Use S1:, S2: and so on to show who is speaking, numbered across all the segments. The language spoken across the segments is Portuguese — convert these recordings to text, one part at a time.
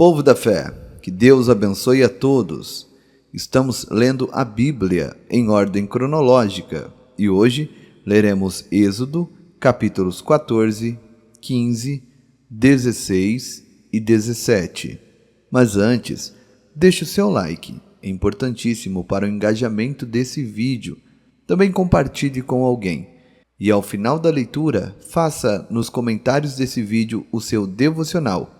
S1: Povo da fé, que Deus abençoe a todos. Estamos lendo a Bíblia em ordem cronológica e hoje leremos Êxodo, capítulos 14, 15, 16 e 17. Mas antes, deixe o seu like, é importantíssimo para o engajamento desse vídeo. Também compartilhe com alguém. E ao final da leitura, faça nos comentários desse vídeo o seu devocional.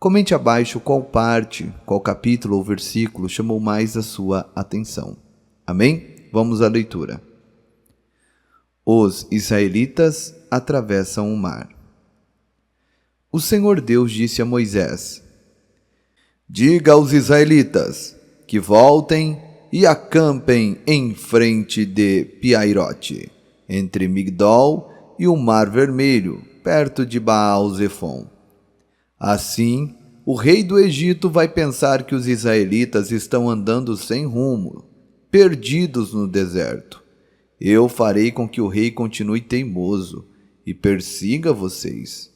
S1: Comente abaixo qual parte, qual capítulo ou versículo chamou mais a sua atenção. Amém? Vamos à leitura. Os israelitas atravessam o mar. O Senhor Deus disse a Moisés: Diga aos israelitas que voltem e acampem em frente de Piairote, entre Migdol e o Mar Vermelho, perto de Baal-Zefon. Assim, o rei do Egito vai pensar que os israelitas estão andando sem rumo, perdidos no deserto. Eu farei com que o rei continue teimoso e persiga vocês.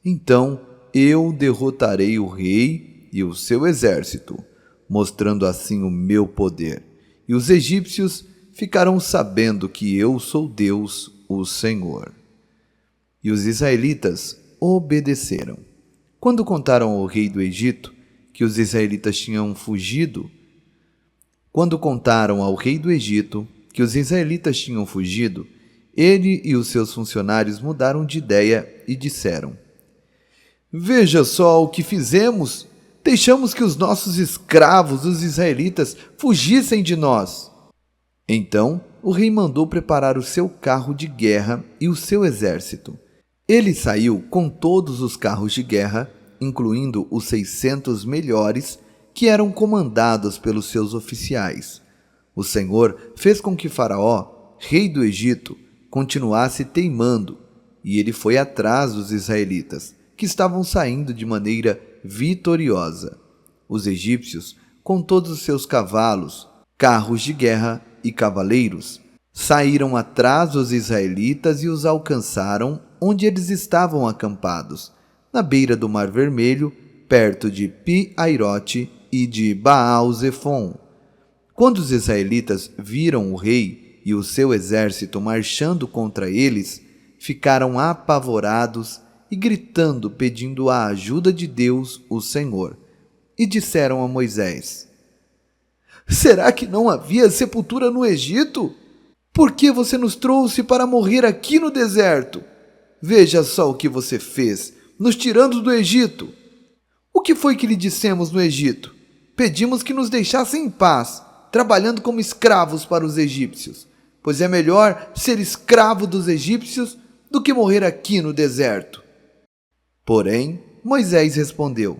S1: Então, eu derrotarei o rei e o seu exército, mostrando assim o meu poder. E os egípcios ficarão sabendo que eu sou Deus, o Senhor. E os israelitas obedeceram. Quando contaram ao rei do Egito que os israelitas tinham fugido, ele e os seus funcionários mudaram de ideia e disseram: Veja só o que fizemos! Deixamos que os nossos escravos, os israelitas, fugissem de nós. Então, o rei mandou preparar o seu carro de guerra e o seu exército. Ele saiu com todos os carros de guerra, incluindo os 600 melhores, que eram comandados pelos seus oficiais. O Senhor fez com que Faraó, rei do Egito, continuasse teimando, e ele foi atrás dos israelitas, que estavam saindo de maneira vitoriosa. Os egípcios, com todos os seus cavalos, carros de guerra e cavaleiros, saíram atrás dos israelitas e os alcançaram onde eles estavam acampados, na beira do Mar Vermelho, perto de Pi-Airote e de Baal-Zefon. Quando os israelitas viram o rei e o seu exército marchando contra eles, ficaram apavorados e gritando, pedindo a ajuda de Deus, o Senhor. E disseram a Moisés: Será que não havia sepultura no Egito? Por que você nos trouxe para morrer aqui no deserto? Veja só o que você fez, nos tirando do Egito. O que foi que lhe dissemos no Egito? Pedimos que nos deixassem em paz, trabalhando como escravos para os egípcios, pois é melhor ser escravo dos egípcios do que morrer aqui no deserto. Porém, Moisés respondeu: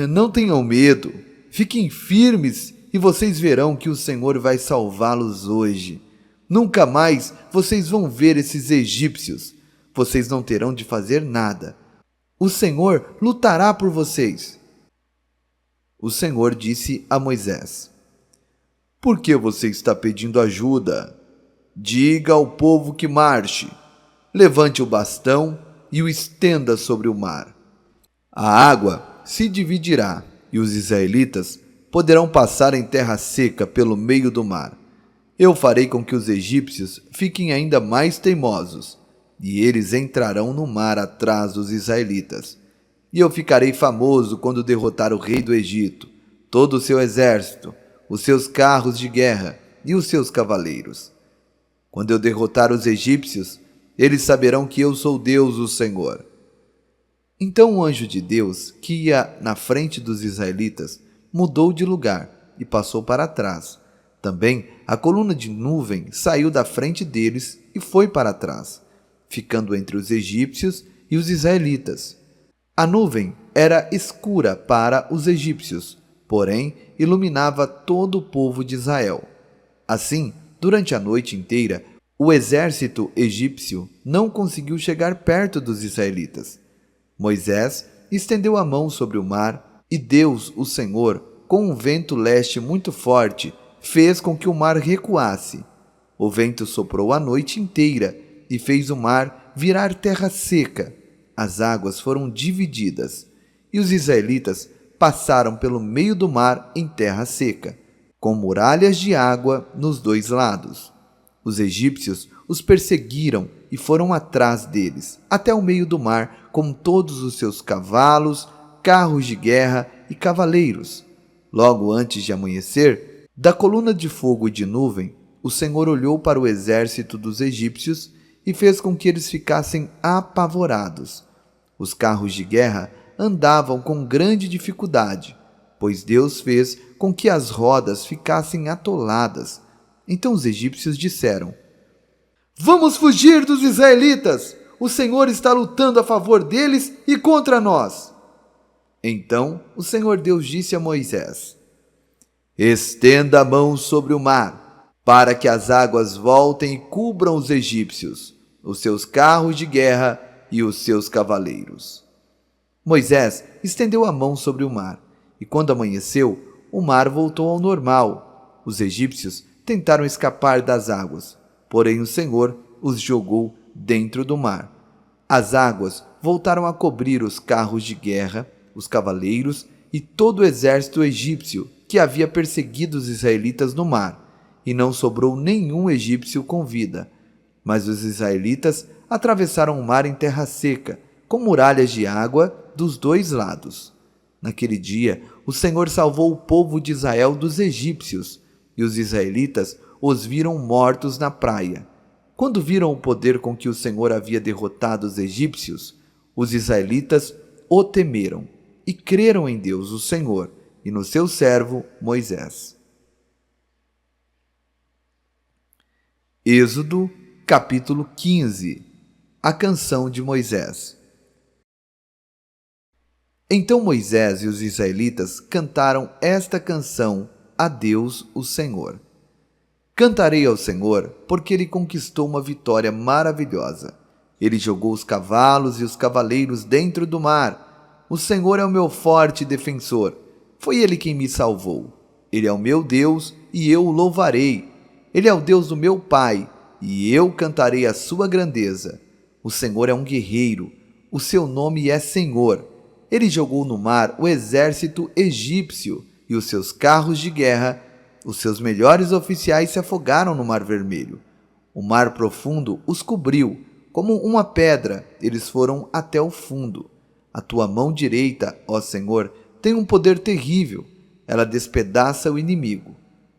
S1: Não tenham medo, fiquem firmes e vocês verão que o Senhor vai salvá-los hoje. Nunca mais vocês vão ver esses egípcios. Vocês não terão de fazer nada. O Senhor lutará por vocês. O Senhor disse a Moisés: Por que você está pedindo ajuda? Diga ao povo que marche. Levante o bastão e o estenda sobre o mar. A água se dividirá e os israelitas poderão passar em terra seca pelo meio do mar. Eu farei com que os egípcios fiquem ainda mais teimosos, e eles entrarão no mar atrás dos israelitas. E eu ficarei famoso quando derrotar o rei do Egito, todo o seu exército, os seus carros de guerra e os seus cavaleiros. Quando eu derrotar os egípcios, eles saberão que eu sou Deus, o Senhor. Então o anjo de Deus, que ia na frente dos israelitas, mudou de lugar e passou para trás. Também a coluna de nuvem saiu da frente deles e foi para trás, ficando entre os egípcios e os israelitas. A nuvem era escura para os egípcios, porém iluminava todo o povo de Israel. Assim, durante a noite inteira, o exército egípcio não conseguiu chegar perto dos israelitas. Moisés estendeu a mão sobre o mar e Deus, o Senhor, com um vento leste muito forte, fez com que o mar recuasse. O vento soprou a noite inteira e fez o mar virar terra seca. As águas foram divididas e os israelitas passaram pelo meio do mar em terra seca, com muralhas de água nos dois lados. Os egípcios os perseguiram e foram atrás deles, até o meio do mar, com todos os seus cavalos, carros de guerra e cavaleiros. Logo antes de amanhecer, da coluna de fogo e de nuvem, o Senhor olhou para o exército dos egípcios e fez com que eles ficassem apavorados. Os carros de guerra andavam com grande dificuldade, pois Deus fez com que as rodas ficassem atoladas. Então os egípcios disseram: "Vamos fugir dos israelitas! O Senhor está lutando a favor deles e contra nós!" Então o Senhor Deus disse a Moisés: "Estenda a mão sobre o mar, para que as águas voltem e cubram os egípcios, os seus carros de guerra e os seus cavaleiros." Moisés estendeu a mão sobre o mar, e quando amanheceu, o mar voltou ao normal. Os egípcios tentaram escapar das águas, porém o Senhor os jogou dentro do mar. As águas voltaram a cobrir os carros de guerra, os cavaleiros e todo o exército egípcio que havia perseguido os israelitas no mar, e não sobrou nenhum egípcio com vida. Mas os israelitas atravessaram o mar em terra seca, com muralhas de água dos dois lados. Naquele dia, o Senhor salvou o povo de Israel dos egípcios, e os israelitas os viram mortos na praia. Quando viram o poder com que o Senhor havia derrotado os egípcios, os israelitas o temeram e creram em Deus, o Senhor, e no seu servo Moisés. Êxodo, capítulo 15. A canção de Moisés. Então Moisés e os israelitas cantaram esta canção a Deus, o Senhor. Cantarei ao Senhor, porque Ele conquistou uma vitória maravilhosa. Ele jogou os cavalos e os cavaleiros dentro do mar. O Senhor é o meu forte defensor. Foi Ele quem me salvou. Ele é o meu Deus e eu o louvarei. Ele é o Deus do meu pai e eu cantarei a sua grandeza. O Senhor é um guerreiro. O seu nome é Senhor. Ele jogou no mar o exército egípcio e os seus carros de guerra. Os seus melhores oficiais se afogaram no Mar Vermelho. O mar profundo os cobriu. Como uma pedra, eles foram até o fundo. A tua mão direita, ó Senhor, tem um poder terrível. Ela despedaça o inimigo.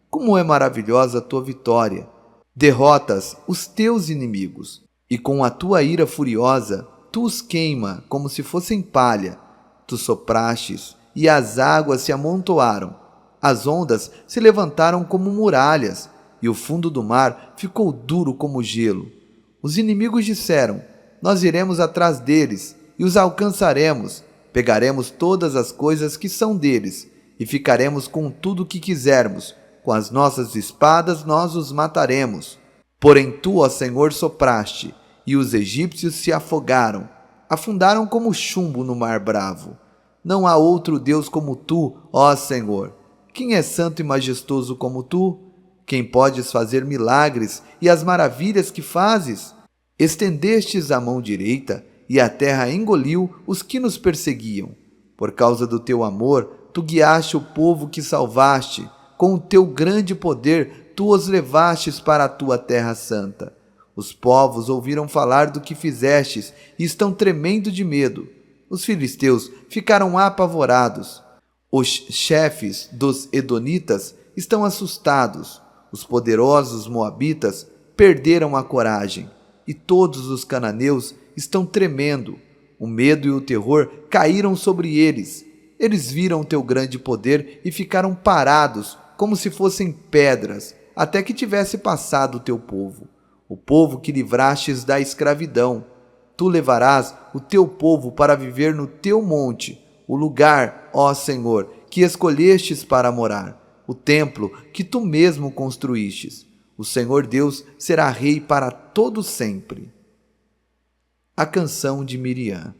S1: Como é maravilhosa a tua vitória! Derrotas os teus inimigos, e com a tua ira furiosa, tu os queima como se fossem palha. Tu soprastes, e as águas se amontoaram. As ondas se levantaram como muralhas, e o fundo do mar ficou duro como gelo. Os inimigos disseram: nós iremos atrás deles, e os alcançaremos. Pegaremos todas as coisas que são deles, e ficaremos com tudo o que quisermos. Com as nossas espadas nós os mataremos. Porém tu, ó Senhor, sopraste, e os egípcios se afogaram. Afundaram como chumbo no mar bravo. Não há outro Deus como tu, ó Senhor. Quem é santo e majestoso como tu? Quem podes fazer milagres e as maravilhas que fazes? Estendestes a mão direita, e a terra engoliu os que nos perseguiam. Por causa do teu amor, tu guiaste o povo que salvaste. Com o teu grande poder, tu os levastes para a tua terra santa. Os povos ouviram falar do que fizestes e estão tremendo de medo. Os filisteus ficaram apavorados. Os chefes dos edonitas estão assustados. Os poderosos moabitas perderam a coragem. E todos os cananeus estão tremendo. O medo e o terror caíram sobre eles. Eles viram o teu grande poder e ficaram parados, como se fossem pedras, até que tivesse passado o teu povo, o povo que livrastes da escravidão. Tu levarás o teu povo para viver no teu monte, o lugar, ó Senhor, que escolhestes para morar, o templo que tu mesmo construístes. O Senhor Deus será rei para todo sempre. A canção de Miriam.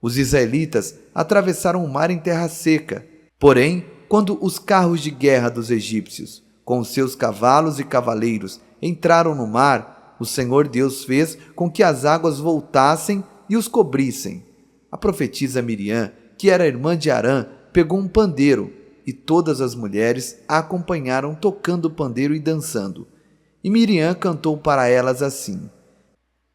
S1: Os israelitas atravessaram o mar em terra seca, porém, quando os carros de guerra dos egípcios, com os seus cavalos e cavaleiros, entraram no mar, o Senhor Deus fez com que as águas voltassem e os cobrissem. A profetisa Miriam, que era irmã de Arã, pegou um pandeiro e todas as mulheres a acompanharam tocando o pandeiro e dançando. E Miriam cantou para elas assim: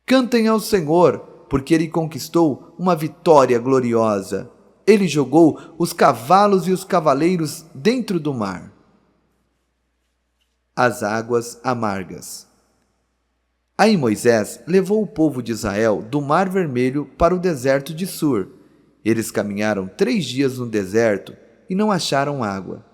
S1: Cantem ao Senhor, porque Ele conquistou uma vitória gloriosa. Ele jogou os cavalos e os cavaleiros dentro do mar. As águas amargas. Aí Moisés levou o povo de Israel do Mar Vermelho para o deserto de Sur. Eles caminharam 3 dias no deserto e não acharam água.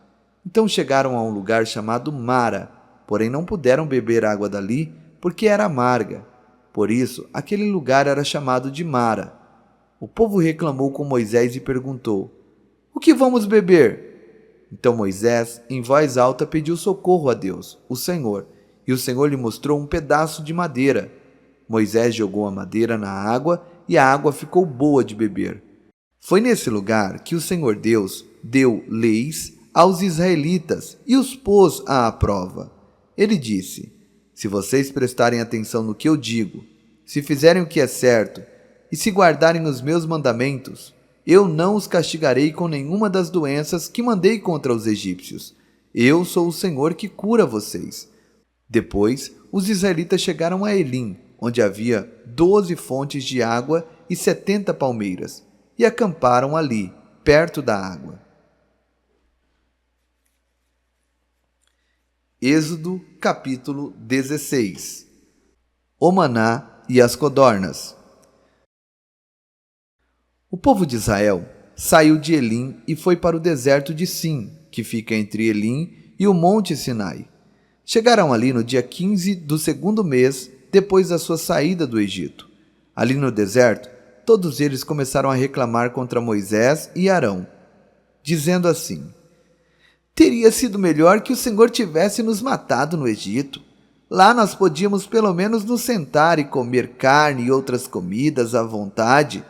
S1: Então chegaram a um lugar chamado Mara, porém não puderam beber água dali porque era amarga. Por isso, aquele lugar era chamado de Mara. O povo reclamou com Moisés e perguntou: O que vamos beber? Então Moisés, em voz alta, pediu socorro a Deus, o Senhor, e o Senhor lhe mostrou um pedaço de madeira. Moisés jogou a madeira na água e a água ficou boa de beber. Foi nesse lugar que o Senhor Deus deu leis aos israelitas e os pôs à prova. Ele disse: Se vocês prestarem atenção no que eu digo, se fizerem o que é certo e se guardarem os meus mandamentos, eu não os castigarei com nenhuma das doenças que mandei contra os egípcios. Eu sou o Senhor que cura vocês. Depois, os israelitas chegaram a Elim, onde havia 12 fontes de água e 70 palmeiras, e acamparam ali, perto da água. Êxodo, capítulo 16. O maná e as codornas. O povo de Israel saiu de Elim e foi para o deserto de Sim, que fica entre Elim e o monte Sinai. Chegaram ali no dia 15 do 2º mês, depois da sua saída do Egito. Ali no deserto, todos eles começaram a reclamar contra Moisés e Arão, dizendo assim: Teria sido melhor que o Senhor tivesse nos matado no Egito. Lá nós podíamos pelo menos nos sentar e comer carne e outras comidas à vontade.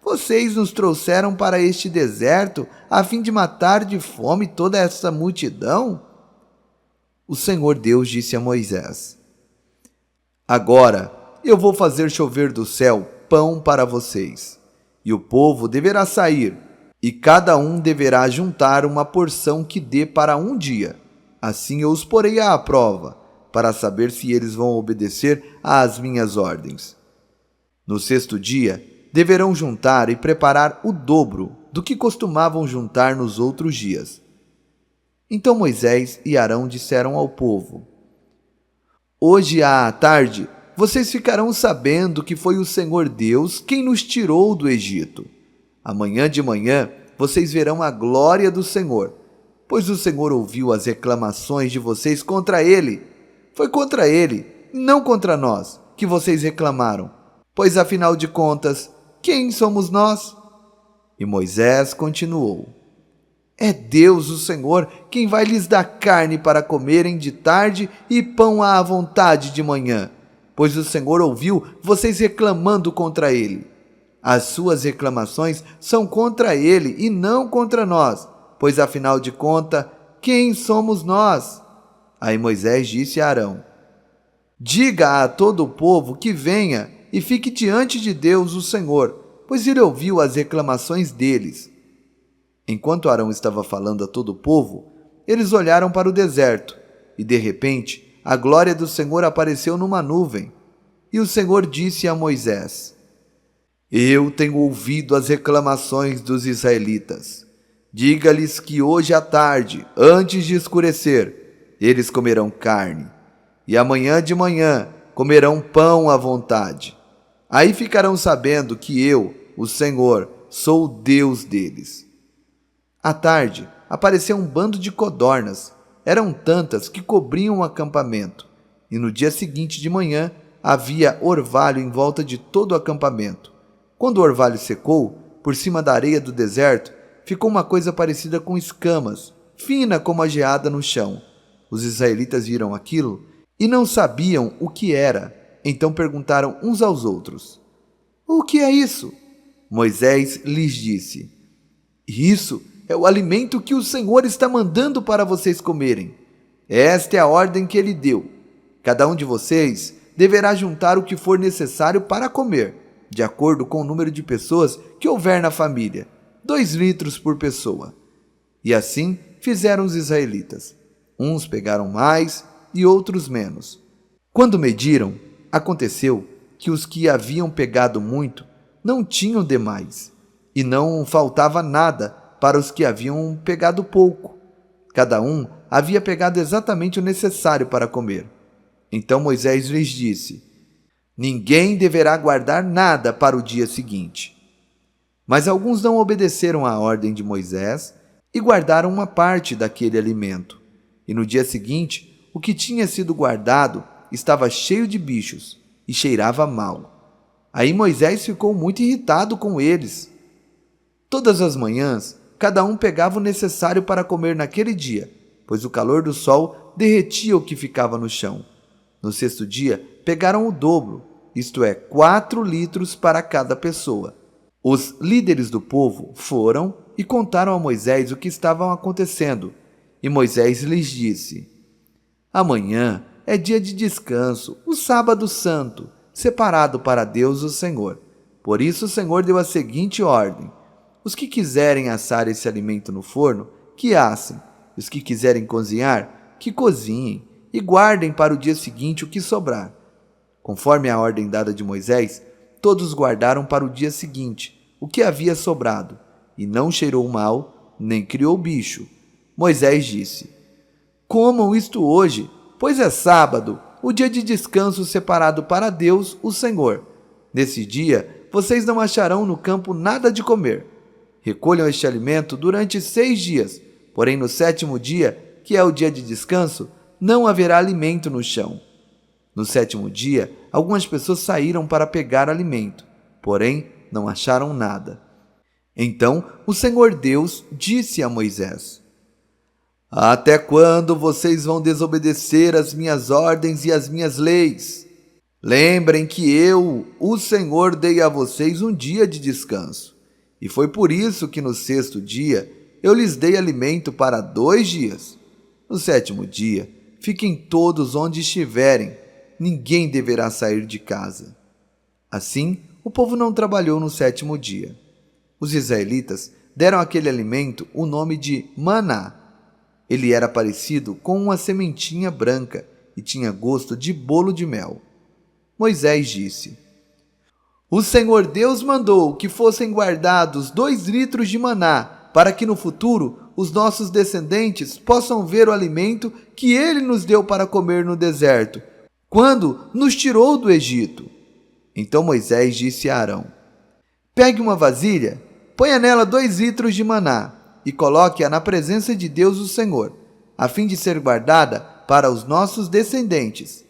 S1: Vocês nos trouxeram para este deserto a fim de matar de fome toda essa multidão? O Senhor Deus disse a Moisés: Agora eu vou fazer chover do céu pão para vocês, e o povo deverá sair, e cada um deverá juntar uma porção que dê para um dia. Assim eu os porei à prova, para saber se eles vão obedecer às minhas ordens. No 6º dia, deverão juntar e preparar o dobro do que costumavam juntar nos outros dias. Então Moisés e Arão disseram ao povo: Hoje à tarde, vocês ficarão sabendo que foi o Senhor Deus quem nos tirou do Egito. Amanhã de manhã, vocês verão a glória do Senhor, pois o Senhor ouviu as reclamações de vocês contra Ele. Foi contra Ele, não contra nós, que vocês reclamaram, pois afinal de contas, quem somos nós? E Moisés continuou: É Deus, o Senhor, quem vai lhes dar carne para comerem de tarde e pão à vontade de manhã, pois o Senhor ouviu vocês reclamando contra Ele. As suas reclamações são contra Ele e não contra nós, pois afinal de contas, quem somos nós? Aí Moisés disse a Arão: Diga a todo o povo que venha e fique diante de Deus, o Senhor, pois Ele ouviu as reclamações deles. Enquanto Arão estava falando a todo o povo, eles olharam para o deserto, e de repente a glória do Senhor apareceu numa nuvem. E o Senhor disse a Moisés: Eu tenho ouvido as reclamações dos israelitas. Diga-lhes que hoje à tarde, antes de escurecer, eles comerão carne, e amanhã de manhã comerão pão à vontade. Aí ficarão sabendo que eu, o Senhor, sou o Deus deles. À tarde, apareceu um bando de codornas. Eram tantas que cobriam o acampamento. E no dia seguinte de manhã, havia orvalho em volta de todo o acampamento. Quando o orvalho secou, por cima da areia do deserto, ficou uma coisa parecida com escamas, fina como a geada no chão. Os israelitas viram aquilo e não sabiam o que era. Então perguntaram uns aos outros: O que é isso? Moisés lhes disse: Isso é o alimento que o Senhor está mandando para vocês comerem. Esta é a ordem que Ele deu. Cada um de vocês deverá juntar o que for necessário para comer, de acordo com o número de pessoas que houver na família, 2 litros por pessoa. E assim fizeram os israelitas. Uns pegaram mais e outros menos. Quando mediram, aconteceu que os que haviam pegado muito não tinham demais, e não faltava nada para os que haviam pegado pouco. Cada um havia pegado exatamente o necessário para comer. Então Moisés lhes disse: ninguém deverá guardar nada para o dia seguinte. Mas alguns não obedeceram à ordem de Moisés e guardaram uma parte daquele alimento. E no dia seguinte, o que tinha sido guardado estava cheio de bichos e cheirava mal. Aí Moisés ficou muito irritado com eles. Todas as manhãs, cada um pegava o necessário para comer naquele dia, pois o calor do sol derretia o que ficava no chão. No sexto dia, pegaram o dobro, isto é, 4 litros para cada pessoa. Os líderes do povo foram e contaram a Moisés o que estava acontecendo. E Moisés lhes disse: amanhã é dia de descanso, o sábado santo, separado para Deus o Senhor. Por isso o Senhor deu a seguinte ordem: os que quiserem assar esse alimento no forno, que assem. Os que quiserem cozinhar, que cozinhem, e guardem para o dia seguinte o que sobrar. Conforme a ordem dada de Moisés, todos guardaram para o dia seguinte o que havia sobrado, e não cheirou mal, nem criou bicho. Moisés disse: comam isto hoje, pois é sábado, o dia de descanso separado para Deus, o Senhor. Nesse dia, vocês não acharão no campo nada de comer. Recolham este alimento durante 6 dias, porém no 7º dia, que é o dia de descanso, não haverá alimento no chão. No 7º dia, algumas pessoas saíram para pegar alimento, porém não acharam nada. Então o Senhor Deus disse a Moisés: até quando vocês vão desobedecer as minhas ordens e as minhas leis? Lembrem que eu, o Senhor, dei a vocês um dia de descanso. E foi por isso que no 6º dia eu lhes dei alimento para 2 dias. No 7º dia, fiquem todos onde estiverem, ninguém deverá sair de casa. Assim, o povo não trabalhou no 7º dia. Os israelitas deram àquele alimento o nome de maná. Ele era parecido com uma sementinha branca e tinha gosto de bolo de mel. Moisés disse: o Senhor Deus mandou que fossem guardados 2 litros de maná, para que no futuro os nossos descendentes possam ver o alimento que ele nos deu para comer no deserto, quando nos tirou do Egito. Então Moisés disse a Arão: pegue uma vasilha, ponha nela 2 litros de maná e coloque-a na presença de Deus o Senhor, a fim de ser guardada para os nossos descendentes.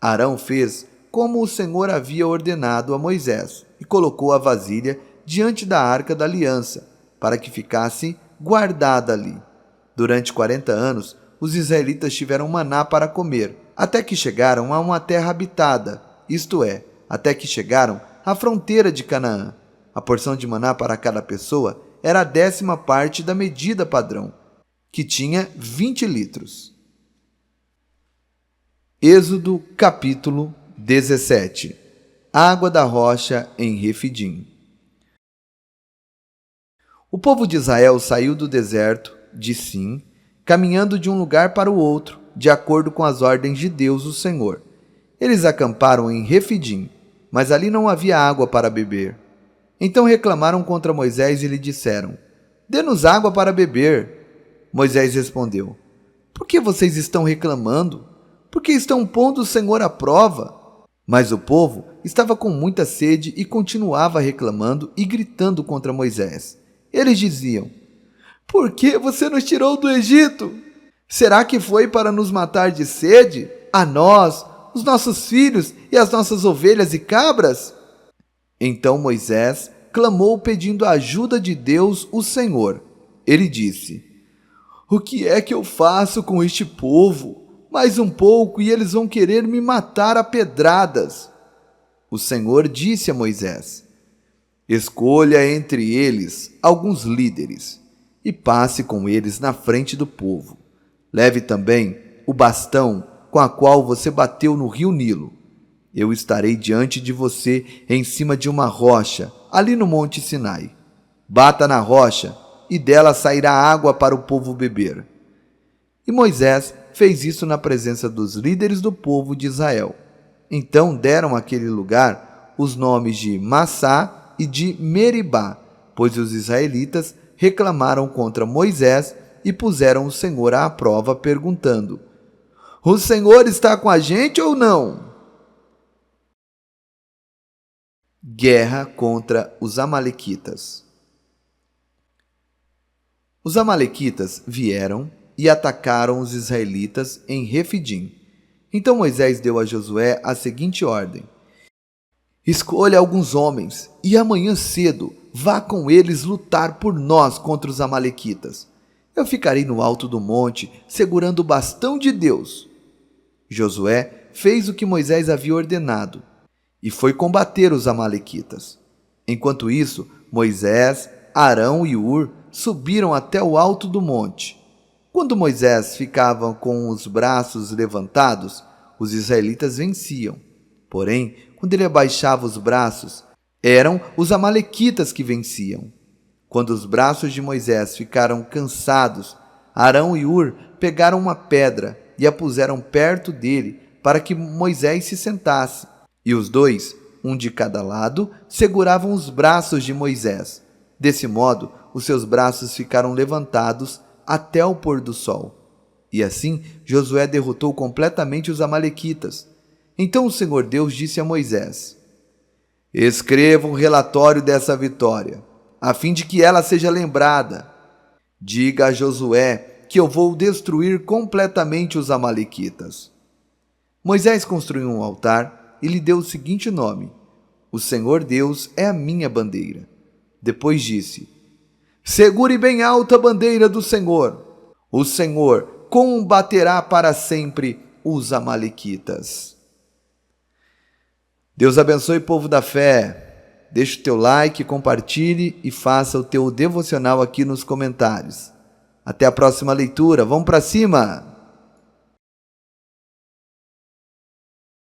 S1: Arão fez como o Senhor havia ordenado a Moisés e colocou a vasilha diante da arca da aliança, para que ficasse guardada ali. Durante 40 anos, os israelitas tiveram maná para comer, até que chegaram a uma terra habitada, isto é, até que chegaram à fronteira de Canaã. A porção de maná para cada pessoa era a 10ª parte da medida padrão, que tinha 20 litros. Êxodo capítulo 17. Água da rocha em Refidim. O povo de Israel saiu do deserto de Sim, caminhando de um lugar para o outro, de acordo com as ordens de Deus, o Senhor. Eles acamparam em Refidim, mas ali não havia água para beber. Então reclamaram contra Moisés e lhe disseram: dê-nos água para beber. Moisés respondeu: por que vocês estão reclamando? Por que estão pondo o Senhor à prova? Mas o povo estava com muita sede e continuava reclamando e gritando contra Moisés. Eles diziam: por que você nos tirou do Egito? Será que foi para nos matar de sede? A nós, os nossos filhos e as nossas ovelhas e cabras? Então Moisés clamou pedindo a ajuda de Deus, o Senhor. Ele disse: o que é que eu faço com este povo? Mais um pouco e eles vão querer me matar a pedradas. O Senhor disse a Moisés: escolha entre eles alguns líderes e passe com eles na frente do povo. Leve também o bastão com a qual você bateu no rio Nilo. Eu estarei diante de você em cima de uma rocha, ali no Monte Sinai. Bata na rocha e dela sairá água para o povo beber. E Moisés fez isso na presença dos líderes do povo de Israel. Então deram àquele lugar os nomes de Massá e de Meribá, pois os israelitas reclamaram contra Moisés e puseram o Senhor à prova, perguntando: o Senhor está com a gente ou não? Guerra contra os amalequitas. Os amalequitas vieram e atacaram os israelitas em Refidim. Então Moisés deu a Josué a seguinte ordem: escolha alguns homens e amanhã cedo vá com eles lutar por nós contra os amalequitas. Eu ficarei no alto do monte segurando o bastão de Deus. Josué fez o que Moisés havia ordenado e foi combater os amalequitas. Enquanto isso, Moisés, Arão e Hur subiram até o alto do monte. Quando Moisés ficava com os braços levantados, os israelitas venciam. Porém, quando ele abaixava os braços, eram os amalequitas que venciam. Quando os braços de Moisés ficaram cansados, Arão e Hur pegaram uma pedra e a puseram perto dele para que Moisés se sentasse. E os dois, um de cada lado, seguravam os braços de Moisés. Desse modo, os seus braços ficaram levantados até o pôr do sol. E assim, Josué derrotou completamente os amalequitas. Então o Senhor Deus disse a Moisés: escreva um relatório dessa vitória, a fim de que ela seja lembrada. Diga a Josué que eu vou destruir completamente os amalequitas. Moisés construiu um altar e lhe deu o seguinte nome: o Senhor Deus é a minha bandeira. Depois disse: segure bem alta a bandeira do Senhor. O Senhor combaterá para sempre os amalequitas. Deus abençoe, povo da fé. Deixe o teu like, compartilhe e faça o teu devocional aqui nos comentários. Até a próxima leitura. Vamos para cima!